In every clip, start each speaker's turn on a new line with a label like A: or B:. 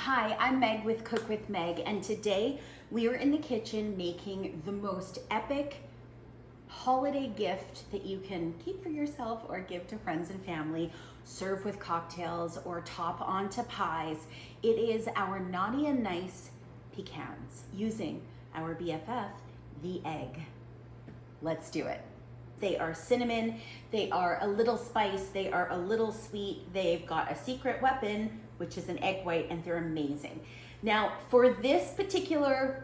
A: Hi, I'm Meg with Cook with Meg, and today we are in the kitchen making the most epic holiday gift that you can keep for yourself or give to friends and family, serve with cocktails or top onto pies. It is our naughty and nice pecans using our BFF, the egg. Let's do it. They are cinnamon, they are a little spice, they are a little sweet, they've got a secret weapon, which is an egg white, and they're amazing. Now, for this particular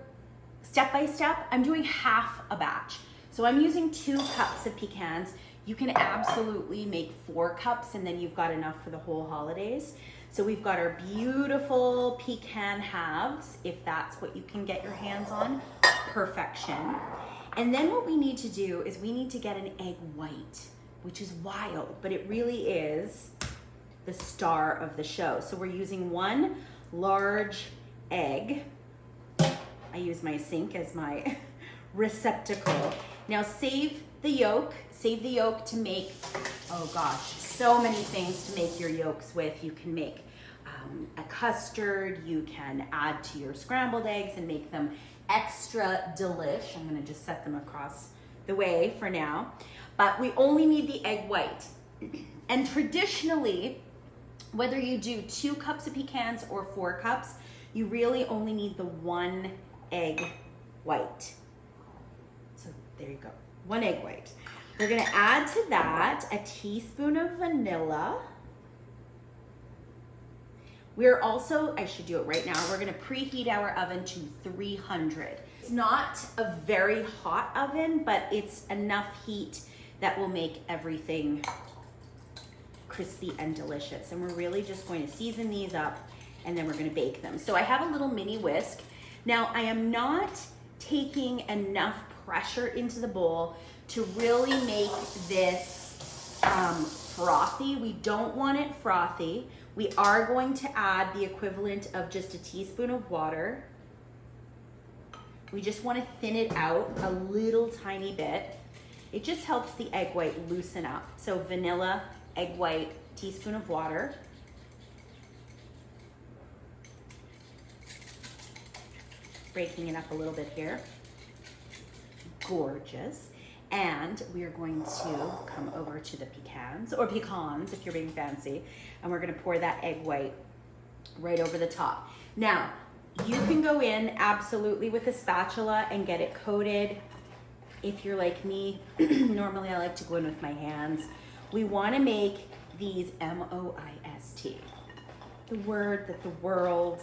A: step-by-step, I'm doing half a batch. So I'm using 2 cups of pecans. You can absolutely make 4 cups, and then you've got enough for the whole holidays. So we've got our beautiful pecan halves, if that's what you can get your hands on, perfection. And then what we need to do is we need to get an egg white, which is wild, but it really is the star of the show. So we're using 1 large egg. I use my sink as my receptacle. Now save the yolk to make, oh gosh, so many things to make your yolks with. You can make a custard, you can add to your scrambled eggs and make them extra delish. I'm gonna just set them across the way for now. But we only need the egg white. And traditionally, whether you do 2 cups of pecans or 4 cups, you really only need the 1 egg white. So there you go, 1 egg white. We're gonna add to that a teaspoon of vanilla. We're also, I should do it right now, we're gonna preheat our oven to 300. It's not a very hot oven, but it's enough heat that will make everything crispy and delicious. And we're really just going to season these up and then we're gonna bake them. So I have a little mini whisk. Now I am not taking enough pressure into the bowl to really make this frothy. We don't want it frothy. We are going to add the equivalent of just a teaspoon of water. We just want to thin it out a little tiny bit. It just helps the egg white loosen up. So vanilla, egg white, teaspoon of water. Breaking it up a little bit here. Gorgeous. And we are going to come over to the pecans, or pecans if you're being fancy, and we're gonna pour that egg white right over the top. Now, you can go in absolutely with a spatula and get it coated. If you're like me, normally I like to go in with my hands. We wanna make these M-O-I-S-T. The word that the world,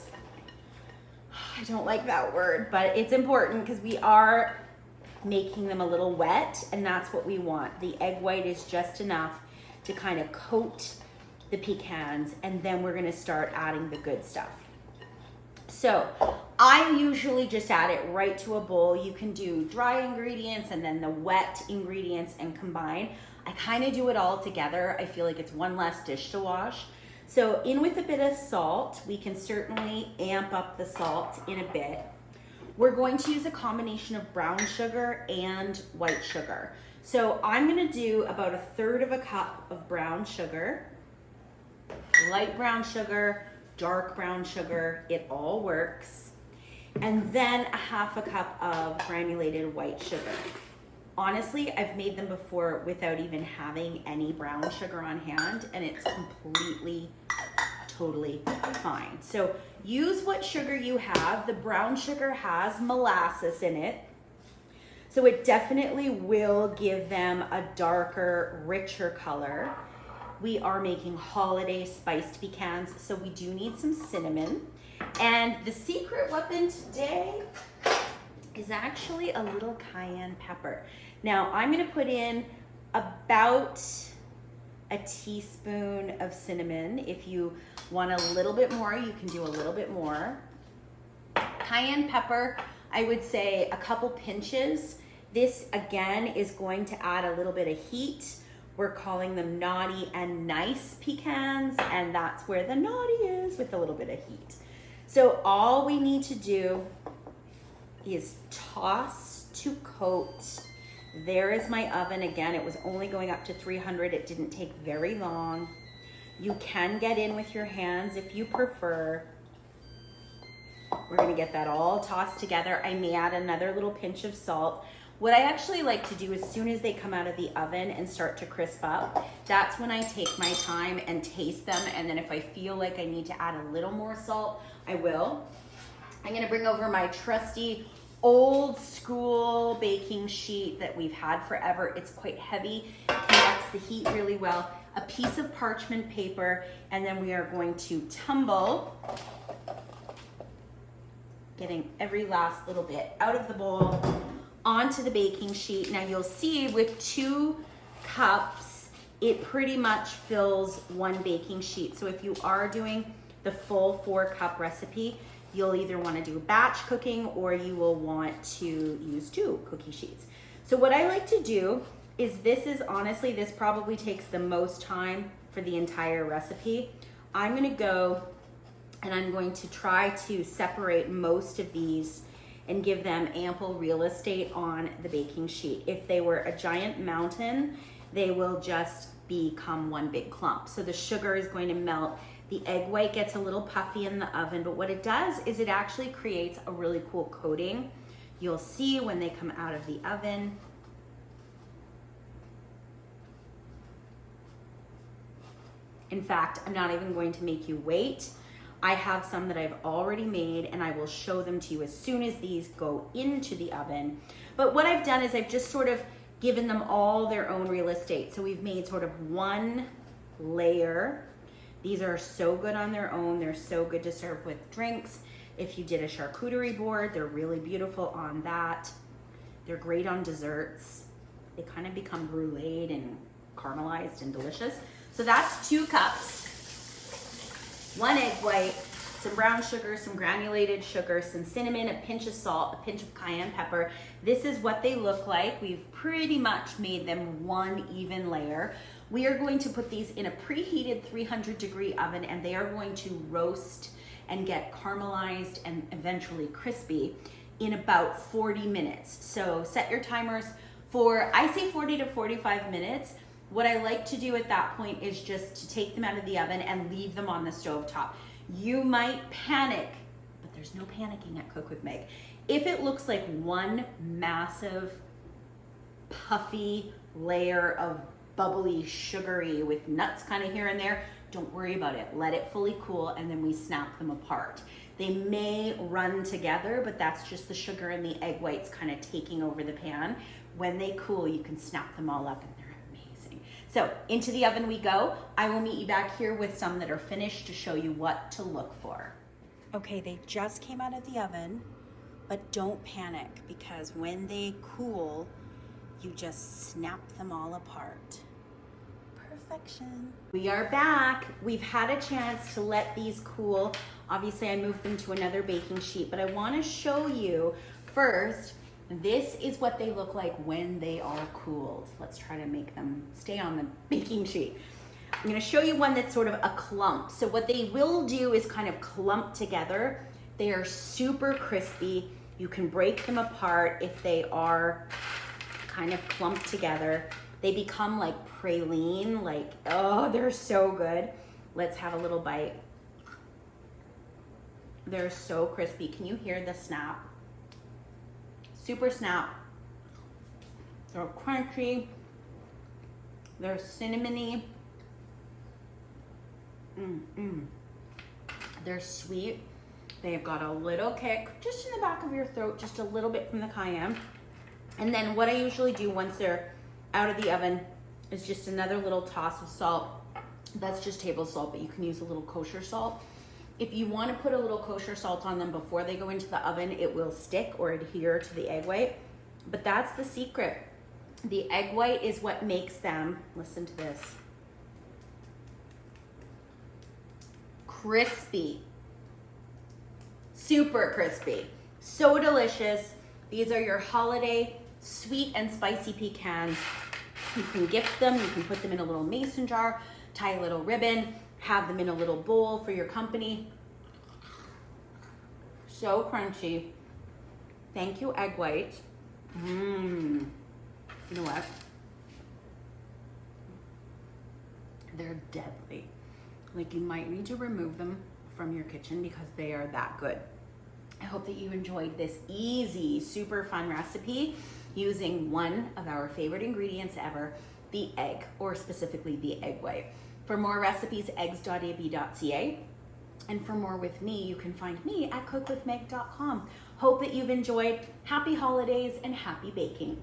A: I don't like that word, but it's important because we are making them a little wet, and that's what we want. The egg white is just enough to kind of coat the pecans, and then we're gonna start adding the good stuff. So I usually just add it right to a bowl. You can do dry ingredients and then the wet ingredients and combine. I kind of do it all together. I feel like it's one less dish to wash. So in with a bit of salt, we can certainly amp up the salt in a bit. We're going to use a combination of brown sugar and white sugar. So I'm gonna do about 1/3 cup of brown sugar, light brown sugar, dark brown sugar, it all works. And then 1/2 cup of granulated white sugar. Honestly, I've made them before without even having any brown sugar on hand, and it's completely, totally fine. So use what sugar you have. The brown sugar has molasses in it, so it definitely will give them a darker, richer color. We are making holiday spiced pecans, so we do need some cinnamon. And the secret weapon today is actually a little cayenne pepper. Now I'm gonna put in about a teaspoon of cinnamon. If you want a little bit more, you can do a little bit more. Cayenne pepper, I would say a couple pinches. This again is going to add a little bit of heat. We're calling them naughty and nice pecans, and that's where the naughty is, with a little bit of heat. So all we need to do is toss to coat. There is my oven. Again, it was only going up to 300. It didn't take very long. You can get in with your hands if you prefer. We're gonna get that all tossed together. I may add another little pinch of salt. What I actually like to do as soon as they come out of the oven and start to crisp up, that's when I take my time and taste them. And then if I feel like I need to add a little more salt, I will. I'm gonna bring over my trusty old school baking sheet that we've had forever. It's quite heavy, conducts the heat really well. A piece of parchment paper, and then we are going to tumble, getting every last little bit out of the bowl onto the baking sheet. Now you'll see with 2 cups, it pretty much fills 1 baking sheet. So if you are doing the full 4-cup recipe, you'll either want to do batch cooking or you will want to use 2 cookie sheets. So what I like to do is, honestly, this probably takes the most time for the entire recipe. I'm gonna go and I'm going to try to separate most of these and give them ample real estate on the baking sheet. If they were a giant mountain, they will just become one big clump. So the sugar is going to melt. The egg white gets a little puffy in the oven, but what it does is it actually creates a really cool coating. You'll see when they come out of the oven. In fact, I'm not even going to make you wait. I have some that I've already made and I will show them to you as soon as these go into the oven. But what I've done is I've just sort of given them all their own real estate. So we've made sort of 1 layer. These are so good on their own. They're so good to serve with drinks. If you did a charcuterie board, they're really beautiful on that. They're great on desserts. They kind of become bruleed and caramelized and delicious. So that's 2 cups. 1 egg white, some brown sugar, some granulated sugar, some cinnamon, a pinch of salt, a pinch of cayenne pepper. This is what they look like. We've pretty much made them 1 even layer. We are going to put these in a preheated 300-degree oven, and they are going to roast and get caramelized and eventually crispy in about 40 minutes. So set your timers for, I say 40 to 45 minutes. What I like to do at that point is just to take them out of the oven and leave them on the stove top. You might panic, but there's no panicking at Cook with Meg. If it looks like 1 massive, puffy layer of bubbly, sugary with nuts kind of here and there, don't worry about it. Let it fully cool and then we snap them apart. They may run together, but that's just the sugar and the egg whites kind of taking over the pan. When they cool, you can snap them all up and they're amazing. So into the oven we go. I will meet you back here with some that are finished to show you what to look for. Okay, they just came out of the oven, but don't panic because when they cool, you just snap them all apart. Perfection. We are back. We've had a chance to let these cool. Obviously, I moved them to another baking sheet, but I want to show you first. This is what they look like when they are cooled. Let's try to make them stay on the baking sheet. I'm going to show you one that's sort of a clump. So what they will do is kind of clump together. They are super crispy. You can break them apart if they are kind of clumped together. They become like praline, like, oh, they're so good. Let's have a little bite. They're so crispy. Can you hear the snap? Super snap. They're crunchy. They're cinnamony. They're sweet. They've got a little kick just in the back of your throat, just a little bit from the cayenne. And then what I usually do once they're out of the oven is just another little toss of salt. That's just table salt, but you can use a little kosher salt. If you want to put a little kosher salt on them before they go into the oven, it will stick or adhere to the egg white. But that's the secret. The egg white is what makes them, listen to this, crispy. Super crispy. So delicious. These are your holiday sweet and spicy pecans. You can gift them. You can put them in a little mason jar, tie a little ribbon, have them in a little bowl for your company. So crunchy. Thank you, egg white. You know what? They're deadly. Like, you might need to remove them from your kitchen because they are that good. I hope that you enjoyed this easy, super fun recipe using one of our favorite ingredients ever, the egg, or specifically the egg white. For more recipes, eggs.ab.ca. And for more with me, you can find me at cookwithmeg.com. Hope that you've enjoyed. Happy holidays and happy baking.